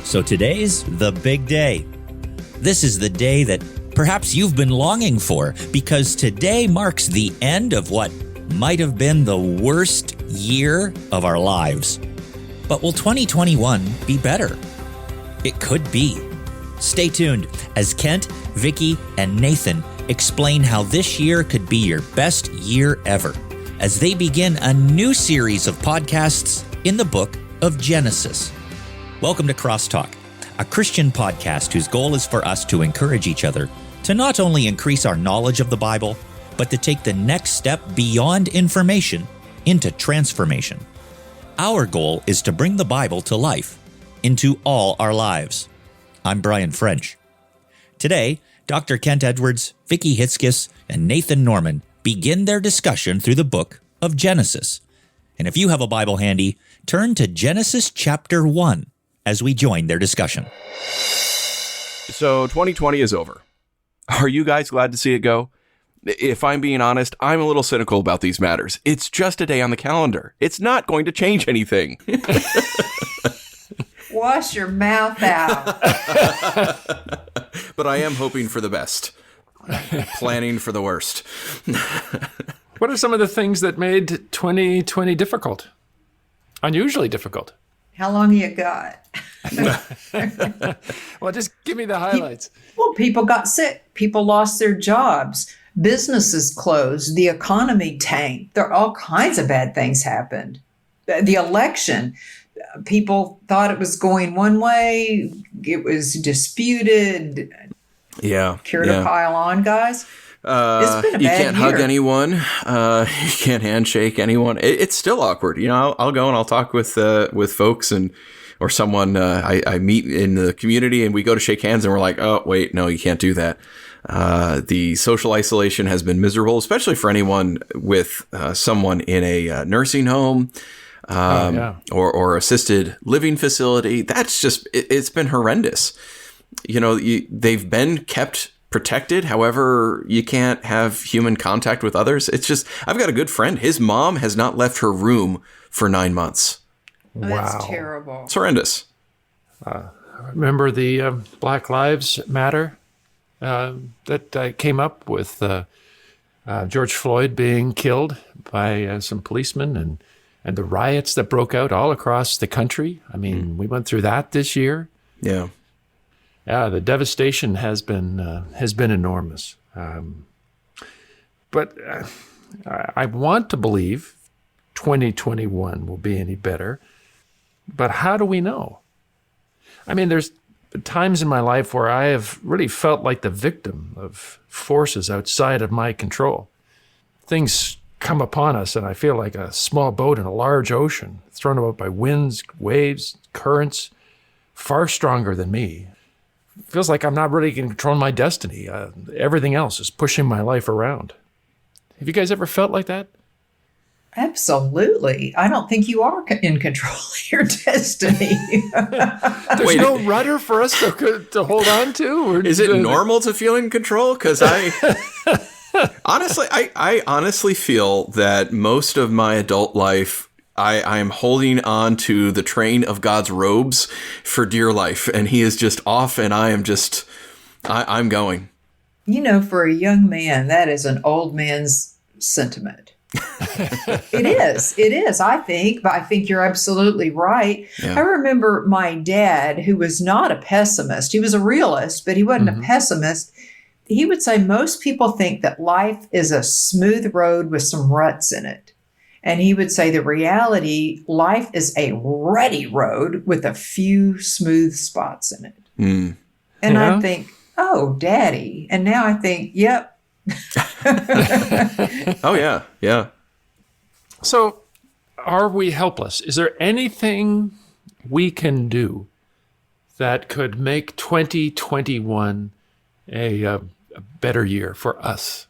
So today's the big day. This is the day that perhaps you've been longing for, because today marks the end of what might have been the worst year of our lives. But will 2021 be better? It could be. Stay tuned as Kent, Vicki, and Nathan explain how this year could be your best year ever as they begin a new series of podcasts in the book of Genesis. Welcome to CrossTalk, a Christian podcast whose goal is for us to encourage each other to not only increase our knowledge of the Bible, but to take the next step beyond information into transformation. Our goal is to bring the Bible to life into all our lives. I'm Brian French. Today, Dr. Kent Edwards, Vicki Hitzges, and Nathan Norman begin their discussion through the book of Genesis. And if you have a Bible handy, turn to Genesis chapter 1 as we join their discussion. So 2020 is over. Are you guys glad to see it go? If I'm being honest, I'm a little cynical about these matters. It's just a day on the calendar. It's not going to change anything. Wash your mouth out. But I am hoping for the best. Planning for the worst. What are some of the things that made 2020 difficult? Unusually difficult? How long you got? Well, just give me the highlights. Well, people got sick. People lost their jobs. Businesses closed. The economy tanked. There all kinds of bad things happened. The election, people thought it was going one way. It was disputed. Yeah. Care to pile on, guys? It's been a bad you can't year. hug anyone. You can't handshake anyone. It's still awkward. You know, I'll go and I'll talk with folks or someone I meet in the community, and we go to shake hands and we're like, oh, wait, no, you can't do that. The social isolation has been miserable, especially for anyone with someone in a nursing home or assisted living facility. That's just, it's been horrendous. You know, they've been kept protected. However, you can't have human contact with others. It's just, I've got a good friend. His mom has not left her room for 9 months. Oh, that's terrible. It's horrendous. Remember the Black Lives Matter that came up with George Floyd being killed by some policemen and the riots that broke out all across the country. I mean, we went through that this year. Yeah. Yeah, the devastation has been enormous. But I want to believe 2021 will be any better. But how do we know? I mean, there's times in my life where I have really felt like the victim of forces outside of my control. Things come upon us, and I feel like a small boat in a large ocean, thrown about by winds, waves, currents, far stronger than me. Feels like I'm not really in control of my destiny. Everything else is pushing my life around. Have you guys ever felt like that? Absolutely. I don't think you are in control of your destiny. There's no rudder for us to hold on to? Or is it normal to feel in control? Because I honestly feel that most of my adult life, I am holding on to the train of God's robes for dear life, and he is just off, and I'm going. You know, for a young man, that is an old man's sentiment. It is, I think, but I think you're absolutely right. Yeah. I remember my dad, who was not a pessimist. He was a realist, but he wasn't a pessimist. He would say most people think that life is a smooth road with some ruts in it. And he would say the reality, life is a rutty road with a few smooth spots in it. Mm. And I think, oh, Daddy. And now I think, yep. Oh, yeah. Yeah. So are we helpless? Is there anything we can do that could make 2021 a better year for us?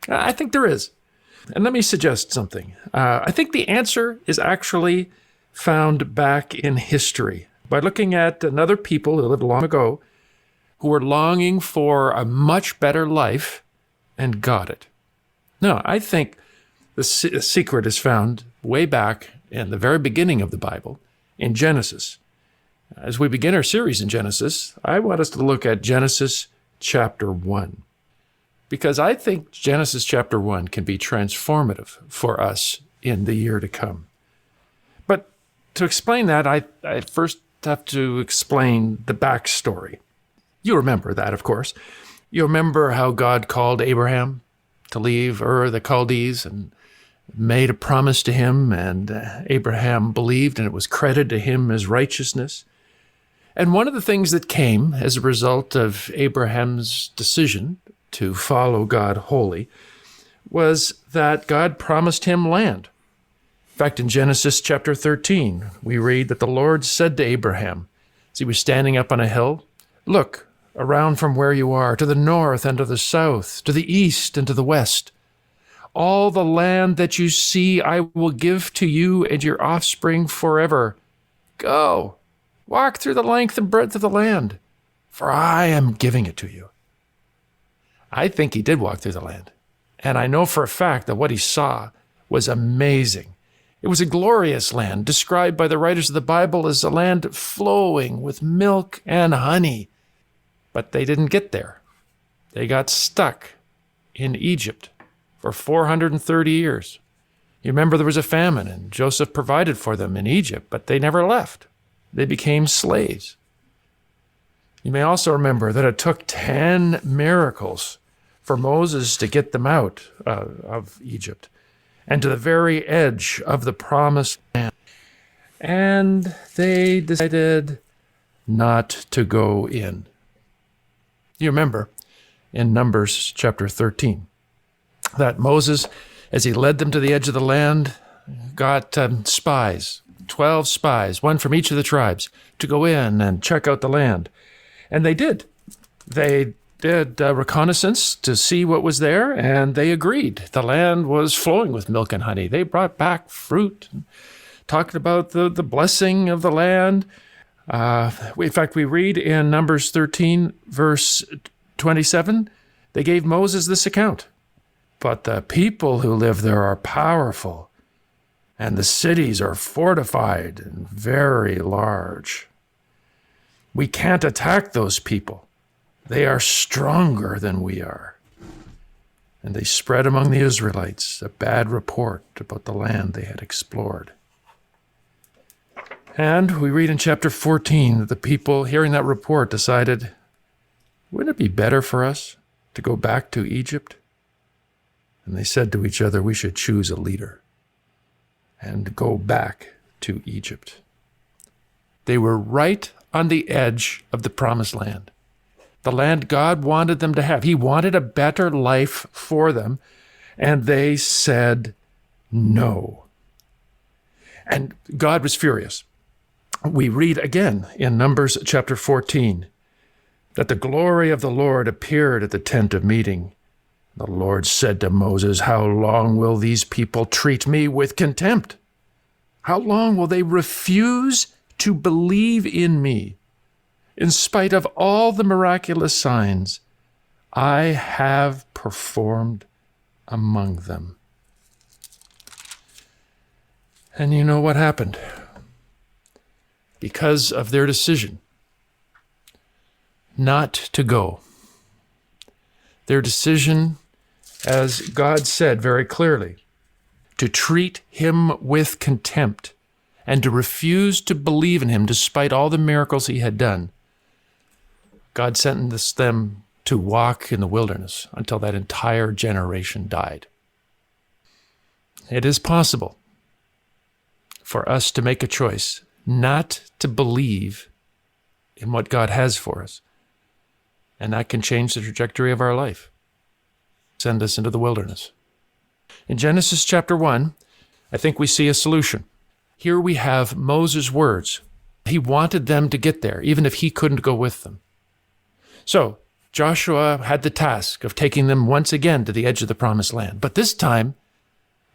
I think there is. And let me suggest something. I think the answer is actually found back in history by looking at another people who lived long ago who were longing for a much better life and got it. No, I think the secret is found way back in the very beginning of the Bible, in Genesis. As we begin our series in Genesis, I want us to look at Genesis chapter 1, because I think Genesis chapter 1 can be transformative for us in the year to come. But to explain that, I first have to explain the backstory. You remember that, of course. You remember how God called Abraham to leave Ur of the Chaldees and made a promise to him, and Abraham believed, and it was credited to him as righteousness. And one of the things that came as a result of Abraham's decision to follow God wholly was that God promised him land. In fact, in Genesis chapter 13, we read that the Lord said to Abraham, as he was standing up on a hill, "Look around from where you are, to the north and to the south, to the east and to the west. All the land that you see I will give to you and your offspring forever. Go, walk through the length and breadth of the land, for I am giving it to you." I think he did walk through the land. And I know for a fact that what he saw was amazing. It was a glorious land, described by the writers of the Bible as a land flowing with milk and honey. But they didn't get there. They got stuck in Egypt for 430 years. You remember there was a famine, and Joseph provided for them in Egypt, but they never left. They became slaves. You may also remember that it took 10 miracles for Moses to get them out of Egypt and to the very edge of the promised land. And they decided not to go in. You remember in Numbers chapter 13 that Moses, as he led them to the edge of the land, got spies, 12 spies, one from each of the tribes, to go in and check out the land. And they did. They did reconnaissance to see what was there, and they agreed. The land was flowing with milk and honey. They brought back fruit, and talked about the blessing of the land. In fact, we read in Numbers 13, verse 27, they gave Moses this account. "But the people who live there are powerful, and the cities are fortified and very large. We can't attack those people. They are stronger than we are." And they spread among the Israelites a bad report about the land they had explored. And we read in chapter 14 that the people hearing that report decided, wouldn't it be better for us to go back to Egypt? And they said to each other, we should choose a leader and go back to Egypt. They were right on the edge of the promised land, the land God wanted them to have. He wanted a better life for them, and they said no. And God was furious. We read again in Numbers chapter 14 that the glory of the Lord appeared at the tent of meeting. The Lord said to Moses, "How long will these people treat me with contempt? How long will they refuse to believe in me, in spite of all the miraculous signs I have performed among them?" And you know what happened? Because of their decision not to go, their decision, as God said very clearly, to treat him with contempt and to refuse to believe in him despite all the miracles he had done, God sentenced them to walk in the wilderness until that entire generation died. It is possible for us to make a choice not to believe in what God has for us, and that can change the trajectory of our life, send us into the wilderness. In Genesis chapter 1, I think we see a solution. Here we have Moses' words. He wanted them to get there, even if he couldn't go with them. So Joshua had the task of taking them once again to the edge of the promised land. But this time,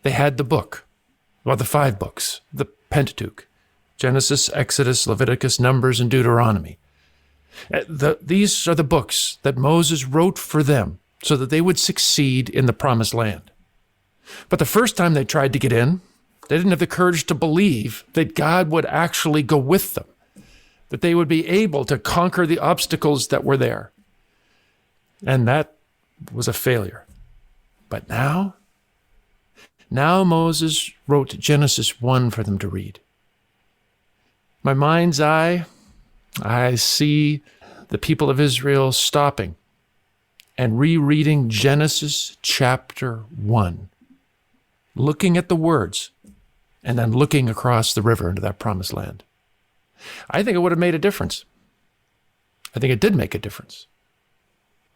they had the book, well, the 5 books, the Pentateuch, Genesis, Exodus, Leviticus, Numbers, and Deuteronomy. These are the books that Moses wrote for them so that they would succeed in the promised land. But the first time they tried to get in, they didn't have the courage to believe that God would actually go with them, that they would be able to conquer the obstacles that were there. And that was a failure. But now Moses wrote Genesis 1 for them to read. My mind's eye, I see the people of Israel stopping and rereading Genesis chapter 1, looking at the words, and then looking across the river into that promised land. I think it would have made a difference. I think it did make a difference.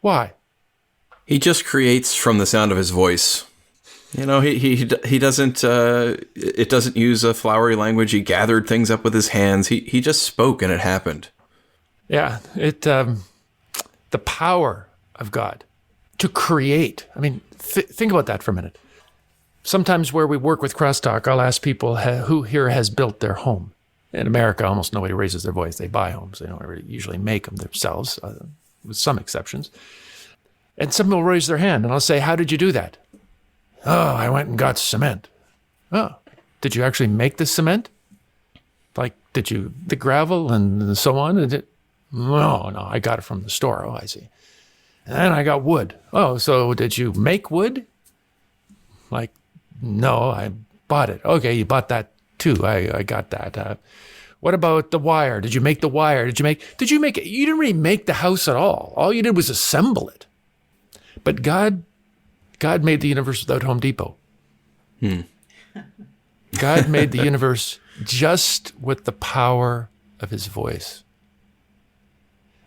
Why? He just creates from the sound of his voice. You know, he doesn't, it doesn't use a flowery language. He gathered things up with his hands. He just spoke and it happened. Yeah, the power of God to create. I mean, think about that for a minute. Sometimes where we work with CrossTalk, I'll ask people who here has built their home. In America, almost nobody raises their voice. They buy homes. They don't really usually make them themselves, with some exceptions. And some will raise their hand, and I'll say, how did you do that? Oh, I went and got cement. Oh, did you actually make the cement? Like, did you, the gravel and so on? No, I got it from the store. Oh, I see. And then I got wood. Oh, so did you make wood? Like, no, I bought it. Okay, you bought that too. I got that. What about the wire? Did you make the wire? Did you make it? You didn't really make the house at all. All you did was assemble it. But God made the universe without Home Depot. God made the universe just with the power of his voice.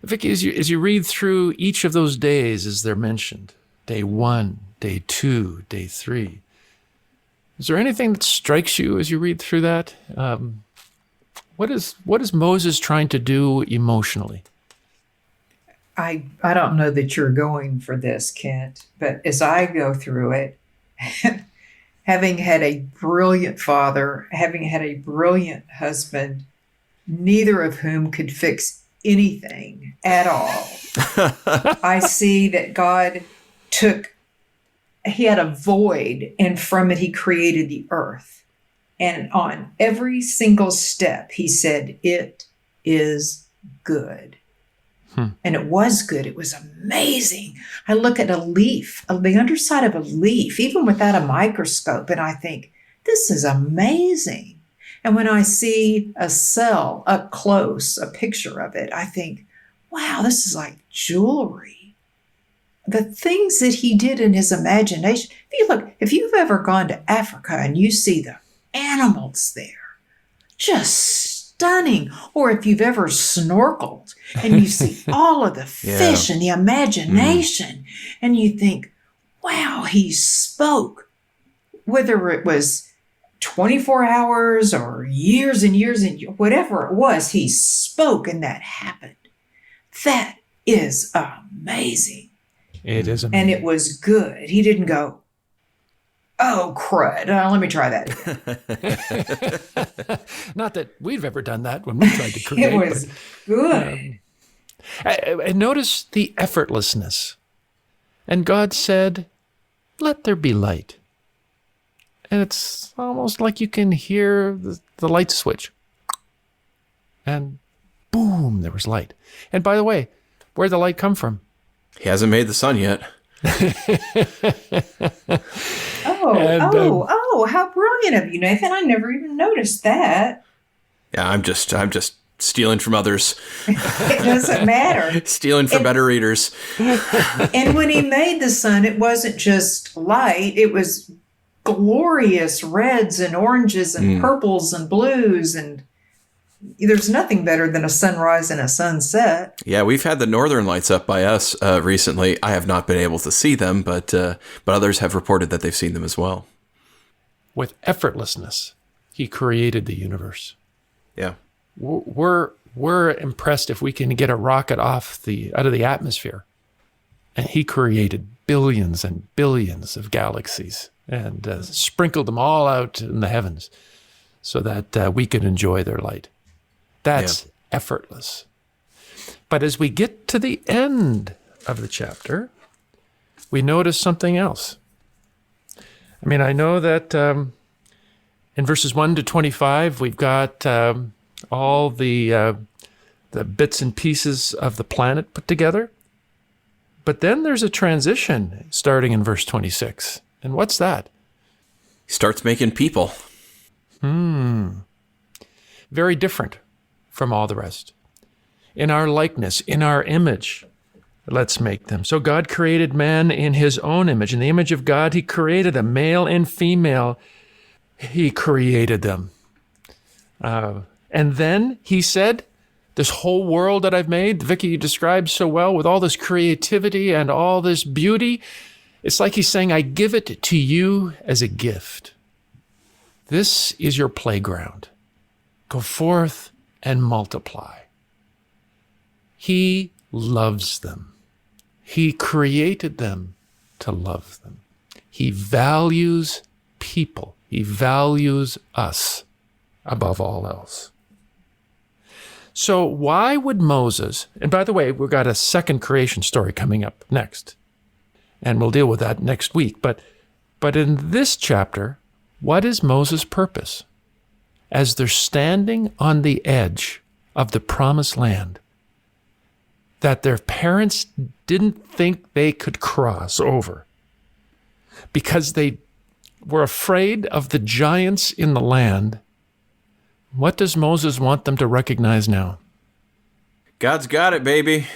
Vicki, as you read through each of those days as they're mentioned, day 1, day 2, day 3, is there anything that strikes you as you read through that? What is Moses trying to do emotionally? I don't know that you're going for this, Kent, but as I go through it, having had a brilliant father, having had a brilliant husband, neither of whom could fix anything at all, I see that God he had a void, and from it he created the earth. And on every single step, he said, it is good. And it was good. It was amazing. I look at a leaf, the underside of a leaf, even without a microscope, and I think, this is amazing. And when I see a cell up close, a picture of it, I think, wow, this is like jewelry. The things that he did in his imagination. If you've ever gone to Africa and you see the animals there, just stunning. Or if you've ever snorkeled and you see all of the fish and the imagination, and you think, wow, he spoke. Whether it was 24 hours or years and years and whatever it was, he spoke and that happened. That is amazing. It is amazing. And it was good. He didn't go, oh, crud. Let me try that again. Not that we've ever done that when we tried to create. It was good. And notice the effortlessness. And God said, let there be light. And it's almost like you can hear the light switch. And boom, there was light. And by the way, where'd the light come from? He hasn't made the sun yet. How brilliant of you, Nathan. I never even noticed that. Yeah, I'm just stealing from others. It doesn't matter. Stealing from better readers. And when he made the sun, it wasn't just light. It was glorious reds and oranges and purples and blues, and there's nothing better than a sunrise and a sunset. Yeah, we've had the northern lights up by us recently. I have not been able to see them, but others have reported that they've seen them as well. With effortlessness, he created the universe. Yeah. We're impressed if we can get a rocket out of the atmosphere, and he created billions and billions of galaxies and sprinkled them all out in the heavens so that we can enjoy their light. That's effortless. But as we get to the end of the chapter, we notice something else. I mean, I know that in verses 1 to 25, we've got all the the bits and pieces of the planet put together. But then there's a transition starting in verse 26. And what's that? He starts making people. Very different from all the rest. In our likeness, in our image, let's make them. So God created man in his own image. In the image of God, he created them, male and female. He created them. And then he said, this whole world that I've made, Vicki, you described so well, with all this creativity and all this beauty, it's like he's saying, I give it to you as a gift. This is your playground. Go forth and multiply. He loves them. He created them to love them. He values people. He values us above all else. So why would Moses, and by the way, we've got a second creation story coming up next, and we'll deal with that next week. But in this chapter, what is Moses' purpose? As they're standing on the edge of the promised land that their parents didn't think they could cross over because they were afraid of the giants in the land, what does Moses want them to recognize now? God's got it, baby.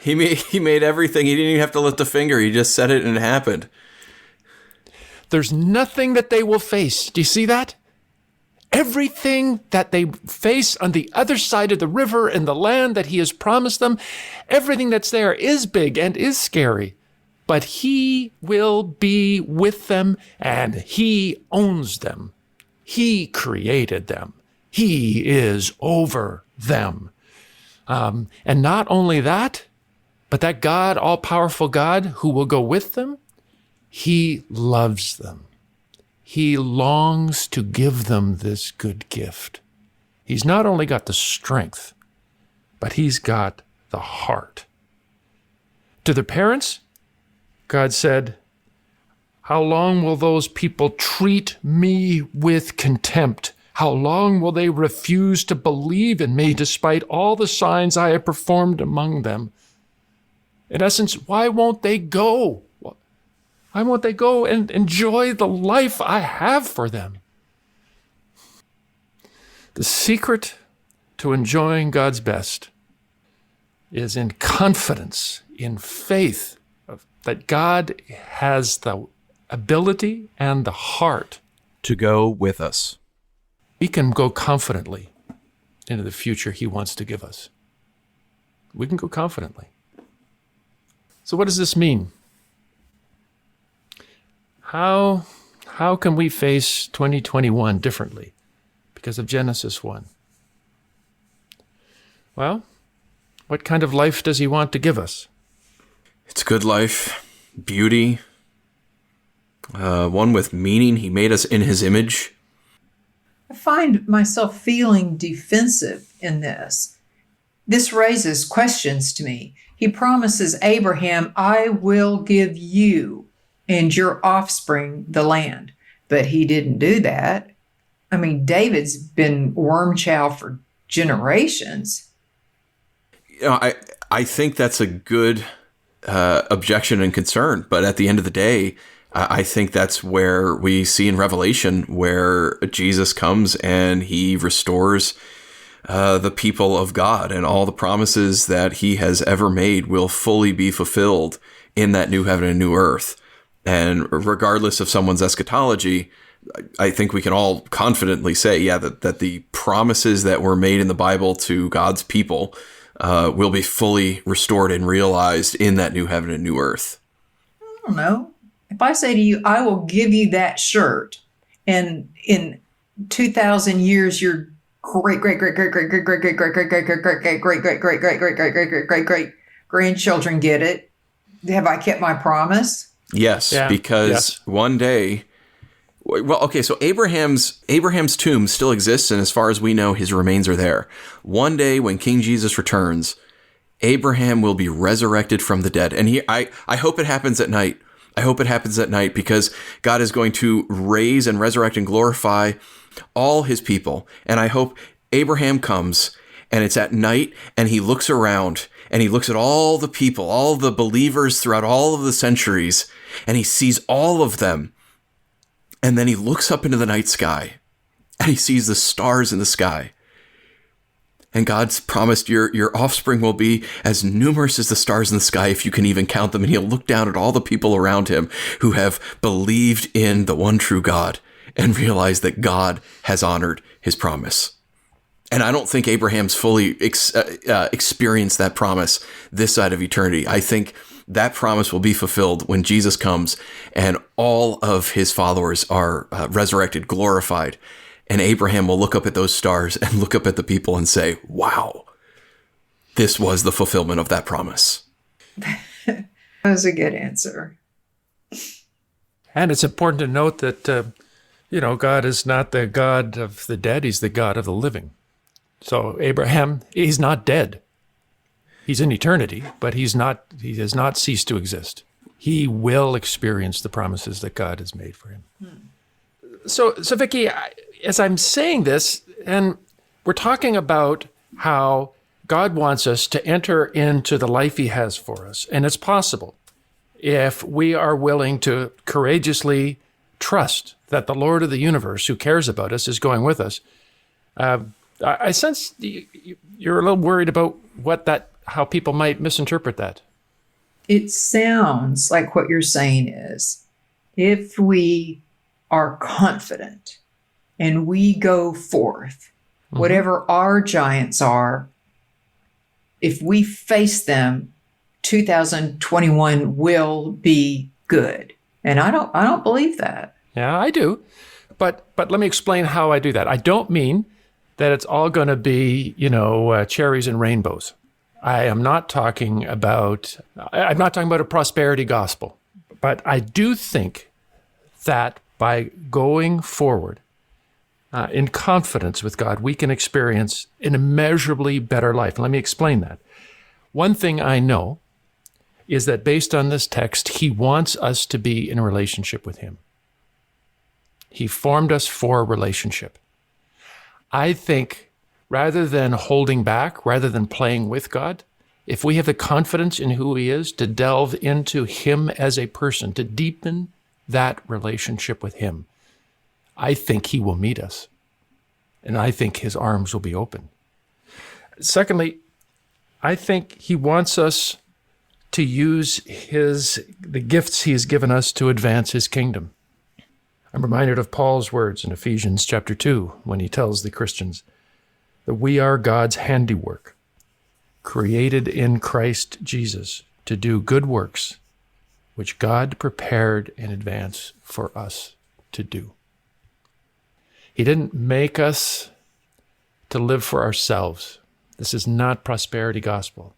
He made everything. He didn't even have to lift a finger. He just said it and it happened. There's nothing that they will face. Do you see that? Everything that they face on the other side of the river and the land that he has promised them, everything that's there is big and is scary. But he will be with them and he owns them. He created them. He is over them. And not only that, but that God, all-powerful God who will go with them, he loves them. He longs to give them this good gift. He's not only got the strength, but he's got the heart. To the parents, God said, how long will those people treat me with contempt? How long will they refuse to believe in me despite all the signs I have performed among them? In essence, why won't they go? Why won't they go and enjoy the life I have for them? The secret to enjoying God's best is in confidence, in faith that God has the ability and the heart to go with us. We can go confidently into the future he wants to give us. We can go confidently. So what does this mean? How can we face 2021 differently because of Genesis 1? Well, what kind of life does he want to give us? It's good life, beauty, one with meaning. He made us in his image. I find myself feeling defensive in this. This raises questions to me. He promises Abraham, I will give you and your offspring the land. But he didn't do that. I mean, David's been worm chow for generations. You know, I think that's a good objection and concern. But at the end of the day, I think that's where we see in Revelation where Jesus comes and he restores the people of God, and all the promises that he has ever made will fully be fulfilled in that new heaven and new earth. And regardless of someone's eschatology, I think we can all confidently say, that the promises that were made in the Bible to God's people will be fully restored and realized in that new heaven and new earth. I don't know. If I say to you, I will give you that shirt, and in 2,000 years, your great grandchildren get it, have I kept my promise? Yes, because one day, well, okay, so Abraham's tomb still exists, and as far as we know, his remains are there. One day, when King Jesus returns, Abraham will be resurrected from the dead, and I hope it happens at night. I hope it happens at night because God is going to raise and resurrect and glorify all his people, and I hope Abraham comes, and it's at night, and he looks around, and he looks at all the people, all the believers throughout all of the centuries, and he sees all of them. And then he looks up into the night sky, and he sees the stars in the sky. And God's promised your offspring will be as numerous as the stars in the sky, if you can even count them. And he'll look down at all the people around him who have believed in the one true God and realize that God has honored his promise. And I don't think Abraham's fully experienced that promise this side of eternity. I think that promise will be fulfilled when Jesus comes and all of his followers are resurrected, glorified. And Abraham will look up at those stars and look up at the people and say, wow, this was the fulfillment of that promise. That was a good answer. And it's important to note that, God is not the God of the dead. He's the God of the living. So Abraham, he's not dead. He's in eternity, but he has not ceased to exist. He will experience the promises that God has made for him. So Vicki, as I'm saying this, and we're talking about how God wants us to enter into the life he has for us, and it's possible if we are willing to courageously trust that the Lord of the universe, who cares about us, is going with us. I sense you're a little worried about how people might misinterpret that. It sounds like what you're saying is, if we are confident and we go forth, whatever our giants are, if we face them, 2021 will be good. And I don't believe that. Yeah, I do. But let me explain how I do that. I don't mean that it's all going to be, cherries and rainbows. I'm not talking about a prosperity gospel. But I do think that by going forward in confidence with God, we can experience an immeasurably better life. Let me explain that. One thing I know is that based on this text, he wants us to be in a relationship with him. He formed us for a relationship. I think rather than holding back, rather than playing with God, if we have the confidence in who he is, to delve into him as a person, to deepen that relationship with him, I think he will meet us. And I think his arms will be open. Secondly, I think he wants us to use the gifts he has given us to advance his kingdom. I'm reminded of Paul's words in Ephesians chapter 2, when he tells the Christians that we are God's handiwork, created in Christ Jesus to do good works, which God prepared in advance for us to do. He didn't make us to live for ourselves. This is not prosperity gospel.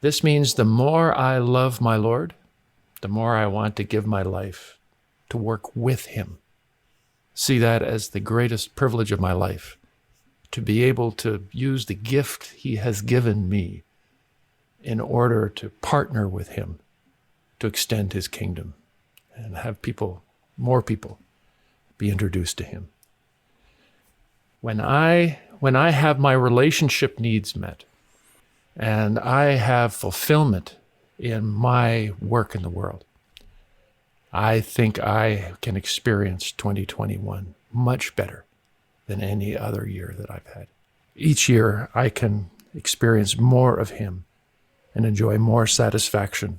This means the more I love my Lord, the more I want to give my life to work with him. See that as the greatest privilege of my life, to be able to use the gift he has given me in order to partner with him to extend his kingdom and have more people be introduced to him. When I have my relationship needs met and I have fulfillment in my work in the world, I think I can experience 2021 much better than any other year that I've had. Each year I can experience more of him and enjoy more satisfaction.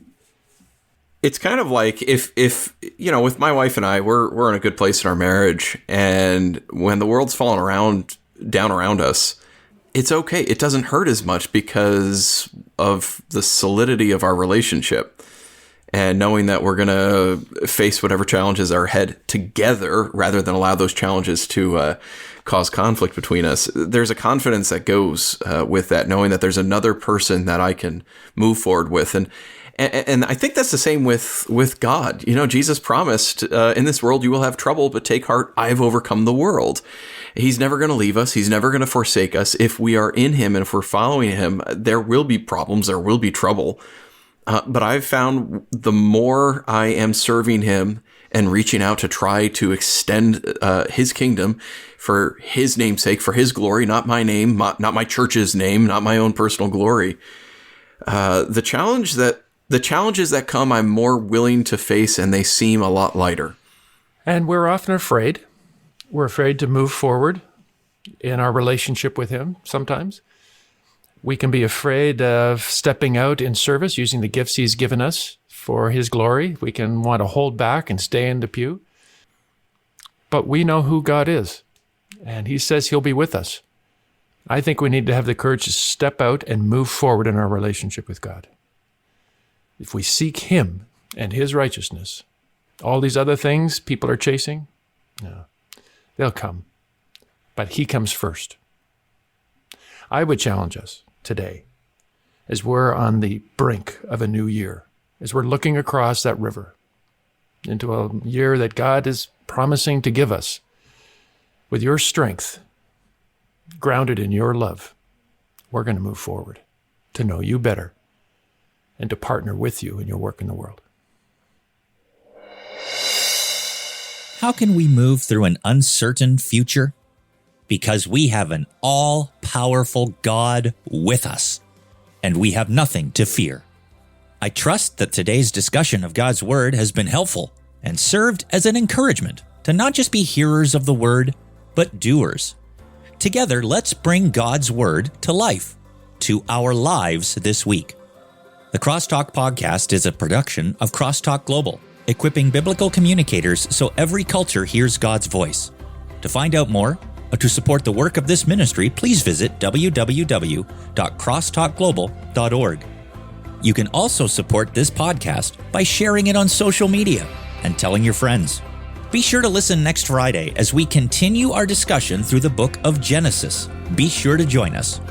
It's kind of like if with my wife and I, we're in a good place in our marriage, and when the world's falling down around us, it's okay. It doesn't hurt as much because of the solidity of our relationship. And knowing that we're going to face whatever challenges are ahead together rather than allow those challenges to cause conflict between us. There's a confidence that goes with that, knowing that there's another person that I can move forward with. And I think that's the same with God. Jesus promised, in this world you will have trouble, but take heart, I've overcome the world. He's never going to leave us. He's never going to forsake us. If we are in him and if we're following him, there will be problems. There will be trouble. But I've found the more I am serving him and reaching out to try to extend his kingdom for his name's sake, for his glory, not my name, not my church's name, not my own personal glory. The challenges that come, I'm more willing to face, and they seem a lot lighter. And we're often afraid. We're afraid to move forward in our relationship with him sometimes. We can be afraid of stepping out in service, using the gifts he's given us for his glory. We can want to hold back and stay in the pew. But we know who God is, and he says he'll be with us. I think we need to have the courage to step out and move forward in our relationship with God. If we seek him and his righteousness, all these other things people are chasing, no, they'll come. But he comes first. I would challenge us today, as we're on the brink of a new year, as we're looking across that river into a year that God is promising to give us, with your strength, grounded in your love, we're going to move forward to know you better and to partner with you in your work in the world. How can we move through an uncertain future? Because we have an all-powerful God with us, and we have nothing to fear. I trust that today's discussion of God's Word has been helpful and served as an encouragement to not just be hearers of the Word, but doers. Together, let's bring God's Word to life, to our lives this week. The CrossTalk podcast is a production of CrossTalk Global, equipping biblical communicators so every culture hears God's voice. To find out more, or to support the work of this ministry, please visit www.crosstalkglobal.org. You can also support this podcast by sharing it on social media and telling your friends. Be sure to listen next Friday as we continue our discussion through the book of Genesis. Be sure to join us.